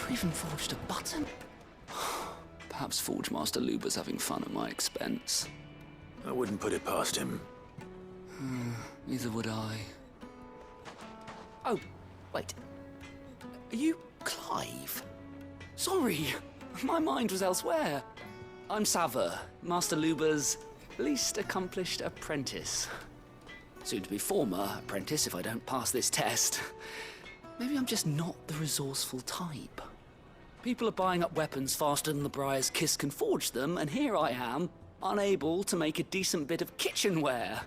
never even forged a button. Perhaps Forge Master Luber's having fun at my expense. I wouldn't put it past him. Neither would I. Oh, wait. Are you Clive? Sorry, my mind was elsewhere. I'm Sava, Master Luber's least accomplished apprentice. Soon to be former apprentice if I don't pass this test. Maybe I'm just not the resourceful type. People are buying up weapons faster than the Briar's Kiss can forge them, and here I am, unable to make a decent bit of kitchenware.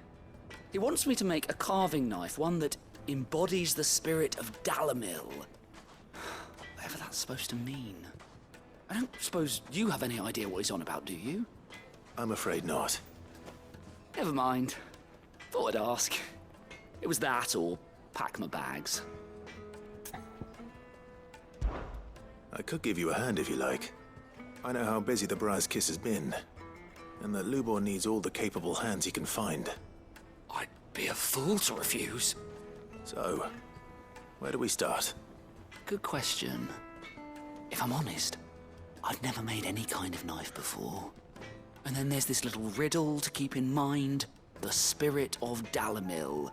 He wants me to make a carving knife, one that embodies the spirit of Dalamil. Whatever that's supposed to mean. I don't suppose you have any idea what he's on about, do you? I'm afraid not. Never mind. Thought I'd ask. It was that or pack my bags. I could give you a hand if you like. I know how busy the Briar's Kiss has been, and that Lubor needs all the capable hands he can find. I'd be a fool to refuse. So, where do we start? Good question. If I'm honest, I've never made any kind of knife before. And then there's this little riddle to keep in mind. The spirit of Dalamil.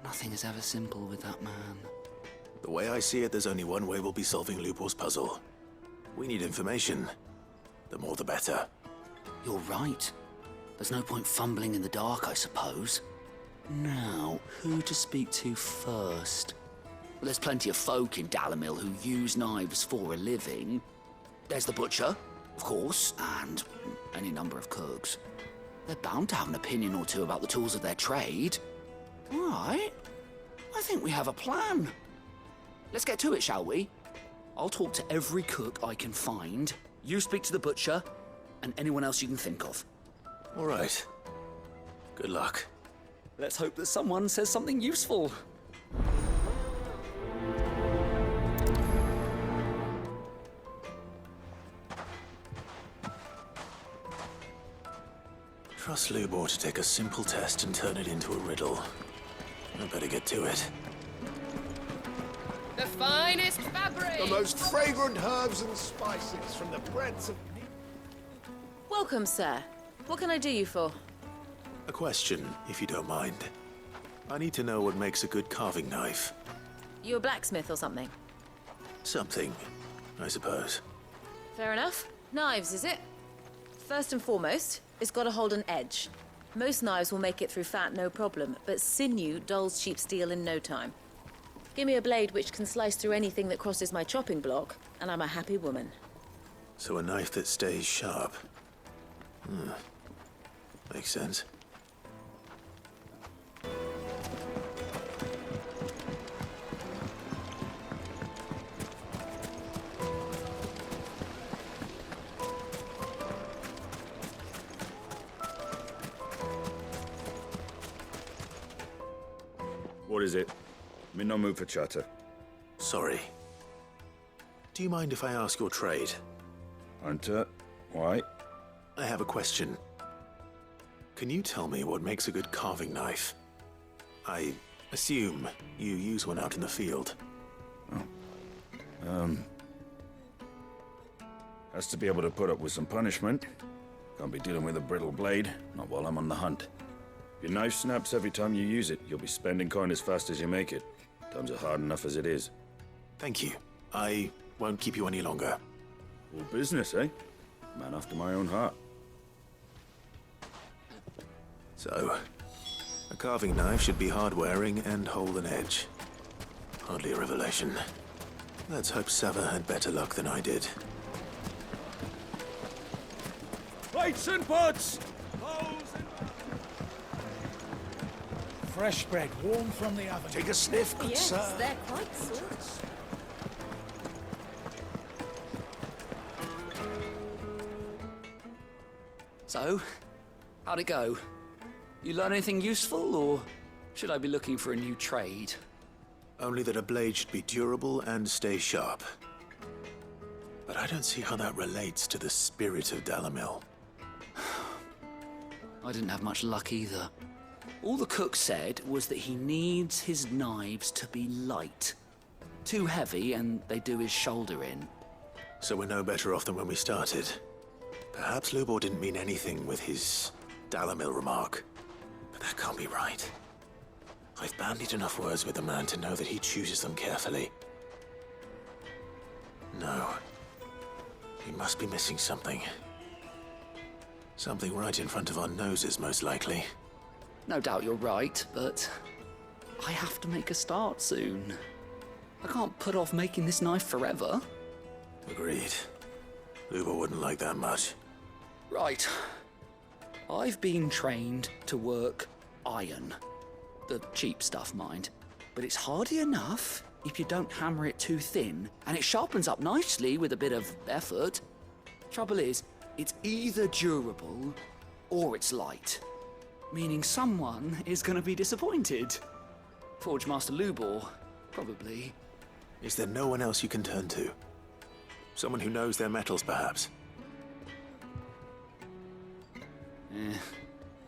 Nothing is ever simple with that man. The way I see it, there's only one way we'll be solving Lubor's puzzle. We need information. The more the better. You're right. There's no point fumbling in the dark, I suppose. Now, who to speak to first? Well, there's plenty of folk in Dalamil who use knives for a living. There's the butcher, of course, and any number of cooks. They're bound to have an opinion or two about the tools of their trade. All right. I think we have a plan. Let's get to it, shall we? I'll talk to every cook I can find. You speak to the butcher, and anyone else you can think of. All right. Good luck. Let's hope that someone says something useful. Trust Lubor to take a simple test and turn it into a riddle. I better get to it. The finest fabric! The most fragrant herbs and spices from the breadths of... Welcome, sir. What can I do you for? A question, if you don't mind. I need to know what makes a good carving knife. You a blacksmith or something? Something, I suppose. Fair enough. Knives, is it? First and foremost, it's got to hold an edge. Most knives will make it through fat, no problem, but sinew dulls cheap steel in no time. Give me a blade which can slice through anything that crosses my chopping block, and I'm a happy woman. So a knife that stays sharp. Makes sense. What is it? I'm in no mood for chatter. Sorry. Do you mind if I ask your trade? Hunter? Why? I have a question. Can you tell me what makes a good carving knife? I assume you use one out in the field. Has to be able to put up with some punishment. Can't be dealing with a brittle blade, not while I'm on the hunt. If your knife snaps every time you use it, you'll be spending coin as fast as you make it. Times are hard enough as it is. Thank you. I won't keep you any longer. All business, eh? Man after my own heart. So, a carving knife should be hard-wearing and hold an edge. Hardly a revelation. Let's hope Sava had better luck than I did. Plates and pots! Fresh bread, warm from the oven. Take a sniff, good Yes, sir. they're quite sweet. So, how'd it go? You learn anything useful, or should I be looking for a new trade? Only that a blade should be durable and stay sharp. But I don't see how that relates to the spirit of Dalamil. I didn't have much luck either. All the cook said was that he needs his knives to be light. too heavy and they do his shoulder in. So we're no better off than when we started. Perhaps Lubor didn't mean anything with his Dalamil remark. But that can't be right. I've bandied enough words with the man to know that he chooses them carefully. No. He must be missing something. Something right in front of our noses, most likely. No doubt you're right, but I have to make a start soon. I can't put off making this knife forever. Agreed. Lubor wouldn't like that much. Right. I've been trained to work iron. The cheap stuff, mind. But it's hardy enough if you don't hammer it too thin, and it sharpens up nicely with a bit of effort. Trouble is, it's either durable or it's light. Meaning someone is going to be disappointed. Forge Master Lubor, probably. Is there no one else you can turn to? Someone who knows their metals, perhaps?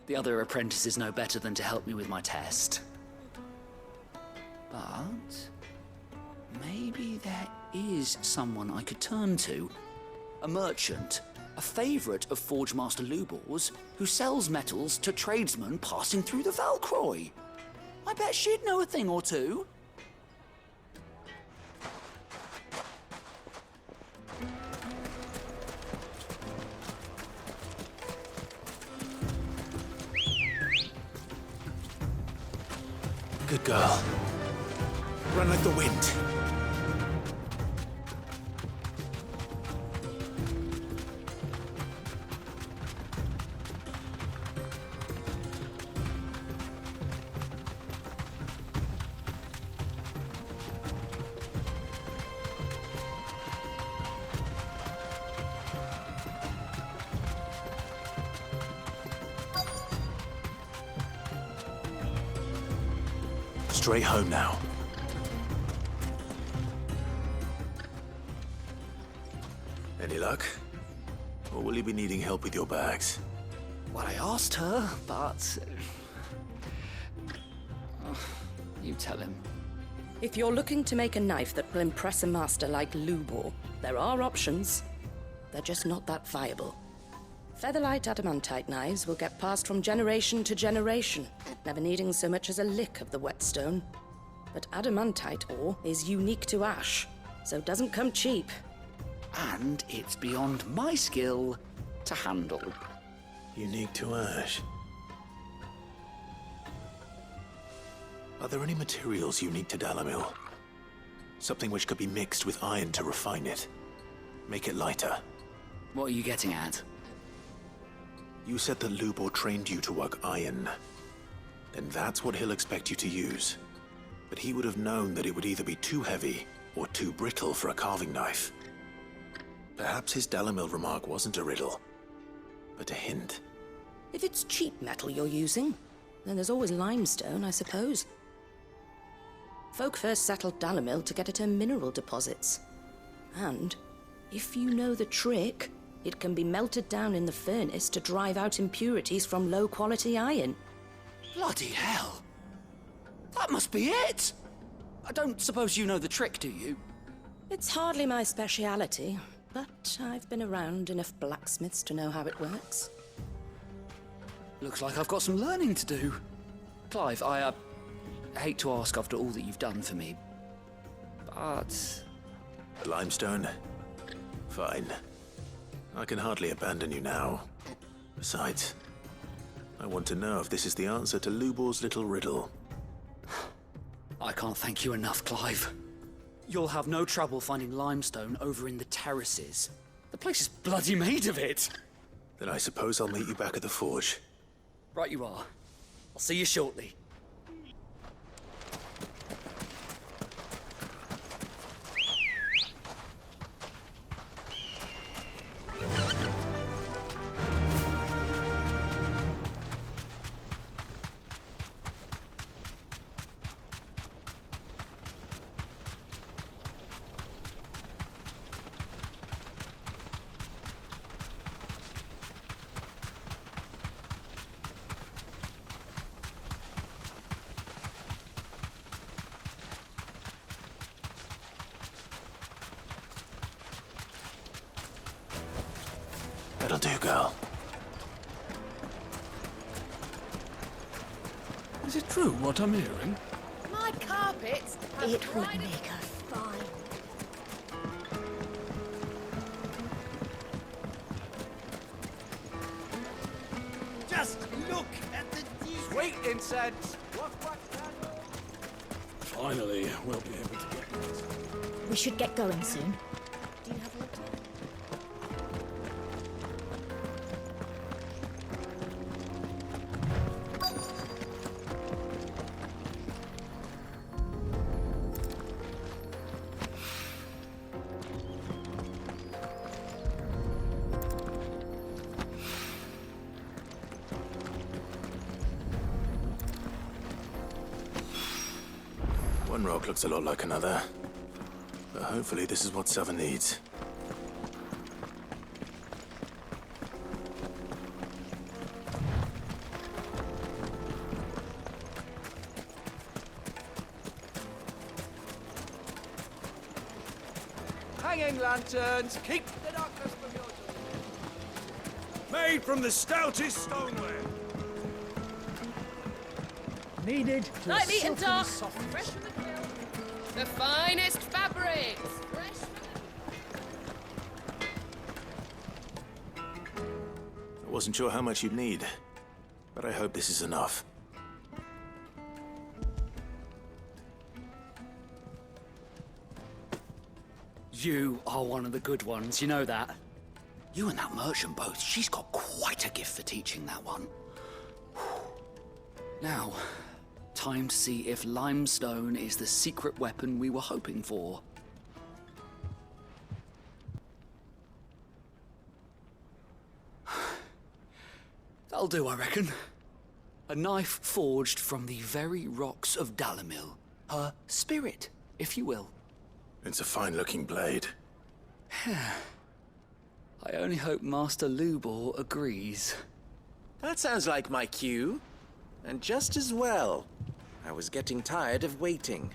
The other apprentices know better than to help me with my test. But maybe there is someone I could turn to. A merchant, a favourite of Forge Master Lubor's, who sells metals to tradesmen passing through the Valcroy. I bet she'd know a thing or two. Good girl. Run like the wind. Straight home now. Any luck? Or will you be needing help with your bags? Well, I asked her, but... you tell him. If you're looking to make a knife that will impress a master like Lubor, there are options. They're just not that viable. Featherlight adamantite knives will get passed from generation to generation, never needing so much as a lick of the whetstone. But adamantite ore is unique to ash, so it doesn't come cheap. And it's beyond my skill to handle. Unique to ash. Are there any materials unique to Dalamil? Something which could be mixed with iron to refine it. Make it lighter. What are you getting at? You said that Lubor trained you to work iron. Then that's what he'll expect you to use. But he would have known that it would either be too heavy or too brittle for a carving knife. Perhaps his Dalamil remark wasn't a riddle, but a hint. If it's cheap metal you're using, then there's always limestone, I suppose. Folk first settled Dalamil to get at her mineral deposits. And, if you know the trick, it can be melted down in the furnace to drive out impurities from low-quality iron. Bloody hell! That must be it! I don't suppose you know the trick, do you? It's hardly my speciality, but I've been around enough blacksmiths to know how it works. Looks like I've got some learning to do. Clive, I hate to ask after all that you've done for me, but... The limestone? Fine. I can hardly abandon you now. Besides, I want to know if this is the answer to Lubor's little riddle. I can't thank you enough, Clive. You'll have no trouble finding limestone over in the terraces. The place is bloody made of it. Then I suppose I'll meet you back at the forge. Right you are. I'll see you shortly. That'll do, girl. Is it true what I'm hearing? My carpets have It would make her fine. Just look at the Sweet incense! Finally, we'll be able to get this. We should get going soon. Do you have a look? One rock looks a lot like another. But hopefully this is what Sava needs. Hanging lanterns, keep the darkness from your door. Made from the stoutest stoneware. Needed to Light, neat and silken dark. softness. Fresh from the kiln. The finest fabrics. Fresh from I wasn't sure how much you'd need, but I hope this is enough. You are one of the good ones, you know that. You and that merchant both, she's got quite a gift for teaching that one. Now, time to see if limestone is the secret weapon we were hoping for. That'll do, I reckon. A knife forged from the very rocks of Dalamil. Her spirit, if you will. It's a fine-looking blade. I only hope Master Lubor agrees. That sounds like my cue. And just as well. I was getting tired of waiting.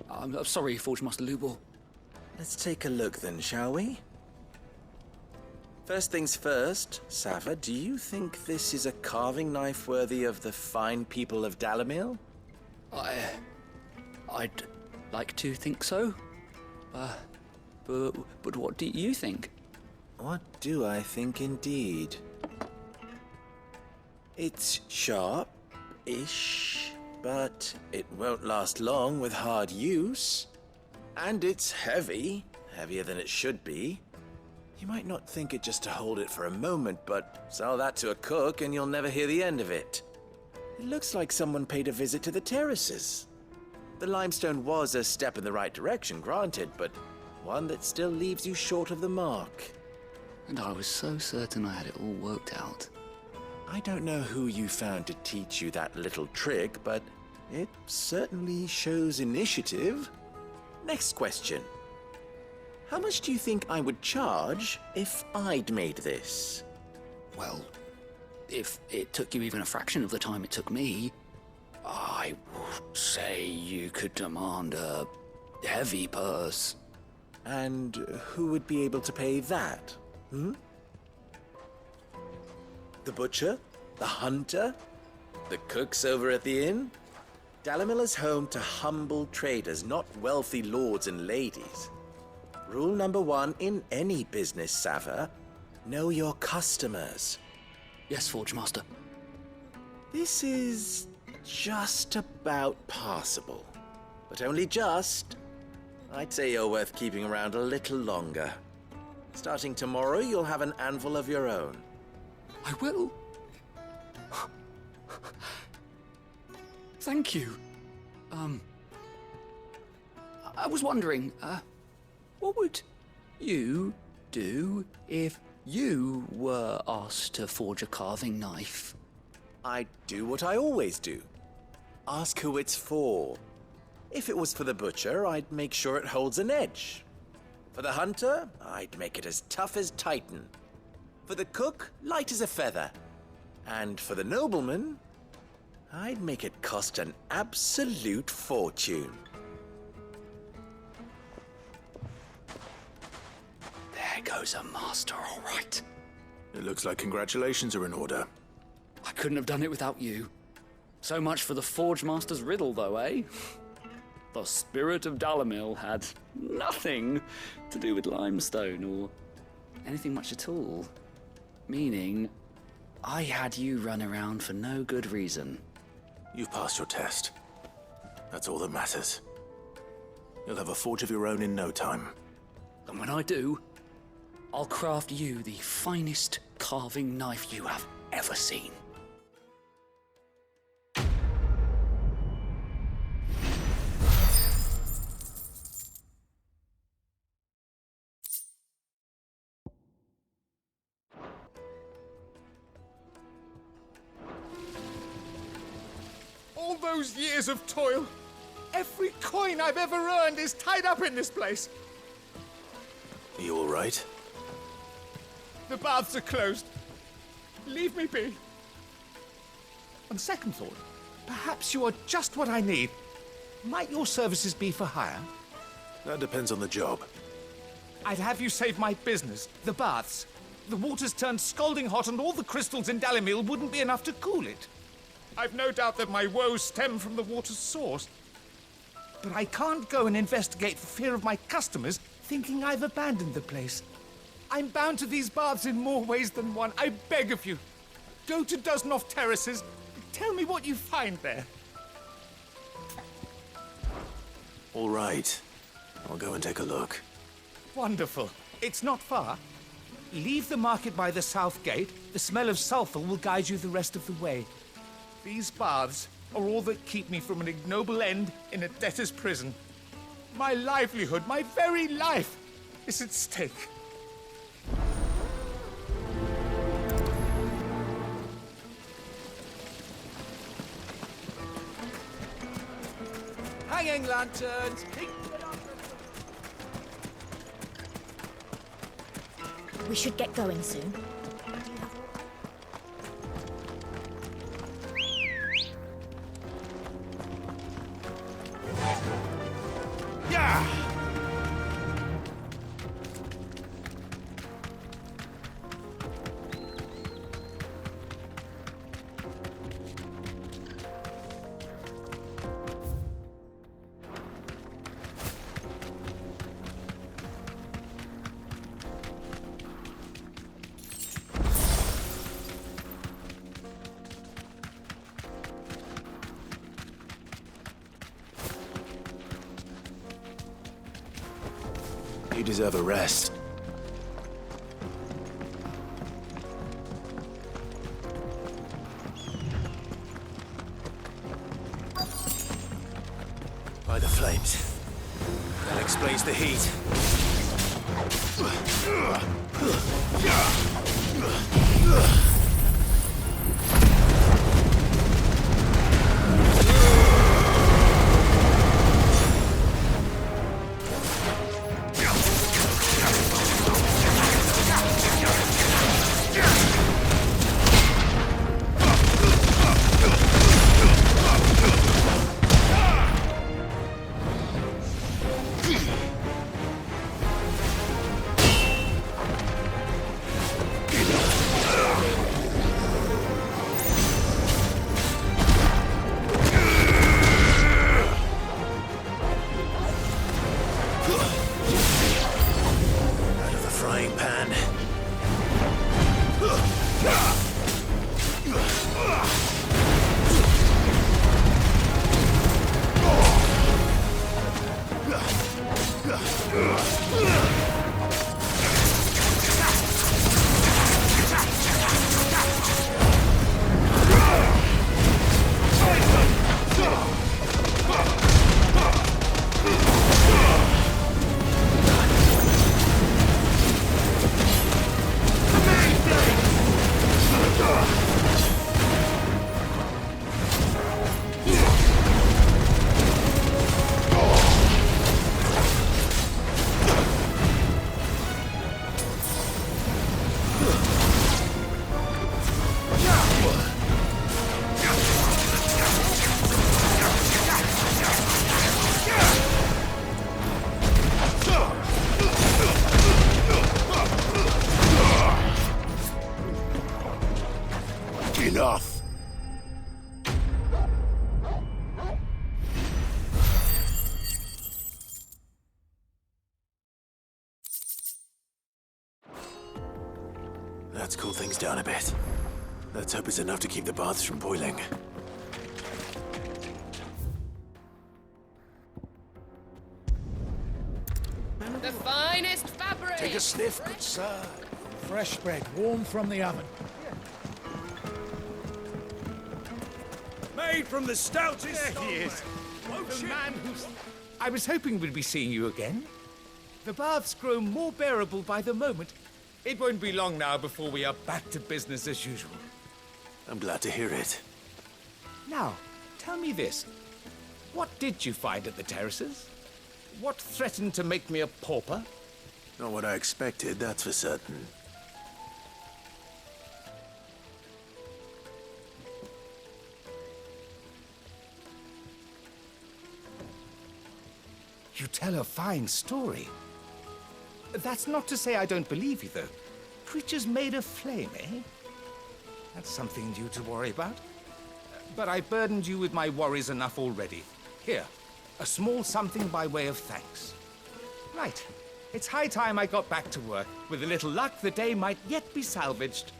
I'm sorry, Forge Master Lubor. Let's take a look then, shall we? First things first, Sava, do you think this is a carving knife worthy of the fine people of Dalamil? I'd like to think so. But what do you think? What do I think indeed? It's sharp-ish, but it won't last long with hard use. And it's heavy, heavier than it should be. You might not think it just to hold it for a moment, but sell that to a cook and you'll never hear the end of it. It looks like someone paid a visit to the terraces. The limestone was a step in the right direction, granted, but one that still leaves you short of the mark. And I was so certain I had it all worked out. I don't know who you found to teach you that little trick, but it certainly shows initiative. Next question. How much do you think I would charge if I'd made this? Well, if it took you even a fraction of the time it took me, I would say you could demand a heavy purse. And who would be able to pay that? The butcher? The hunter? The cooks over at the inn? Dalamil is home to humble traders, not wealthy lords and ladies. Rule number 1 in any business, Sava, know your customers. Yes, Forge Master. This is just about passable, but only just. I'd say you're worth keeping around a little longer. Starting tomorrow, you'll have an anvil of your own. I will. Thank you. I was wondering, what would you do if you were asked to forge a carving knife? I'd do what I always do. Ask who it's for. If it was for the butcher, I'd make sure it holds an edge. For the hunter, I'd make it as tough as Titan. For the cook, light as a feather. And for the nobleman, I'd make it cost an absolute fortune. There goes a master, all right. It looks like congratulations are in order. I couldn't have done it without you. So much for the Forge Master's riddle, though, eh? The spirit of Dalamil had nothing to do with limestone or anything much at all. Meaning, I had you run around for no good reason. You've passed your test. That's all that matters. You'll have a forge of your own in no time. And when I do, I'll craft you the finest carving knife you have ever seen. All those years of toil, every coin I've ever earned is tied up in this place. Are you all right? The baths are closed. Leave me be. On second thought, perhaps you are just what I need. Might your services be for hire? That depends on the job. I'd have you save my business, the baths. The water's turned scalding hot and all the crystals in Dalamil wouldn't be enough to cool it. I've no doubt that my woes stem from the water's source. But I can't go and investigate for fear of my customers thinking I've abandoned the place. I'm bound to these baths in more ways than one. I beg of you. Go to Dusnoff Terraces. Tell me what you find there. All right. I'll go and take a look. Wonderful. It's not far. Leave the market by the south gate. The smell of sulfur will guide you the rest of the way. These baths are all that keep me from an ignoble end in a debtor's prison. My livelihood, my very life, is at stake. Hanging lanterns! We should get going soon. You deserve a rest. By the flames. That explains the heat. That's cooled things down a bit. Let's hope it's enough to keep the baths from boiling. The finest fabric! Take a sniff, good sir. Fresh bread, warm from the oven. Made from the stoutest There he is. stone. The man who's... I was hoping we'd be seeing you again. The baths grow more bearable by the moment. It won't be long now before we are back to business as usual. I'm glad to hear it. Now, tell me this. What did you find at the terraces? What threatened to make me a pauper? Not what I expected, that's for certain. You tell a fine story. That's not to say I don't believe you, though. Creatures made of flame, eh? That's something new to worry about. But I burdened you with my worries enough already. Here, a small something by way of thanks. Right. It's high time I got back to work. With a little luck, the day might yet be salvaged.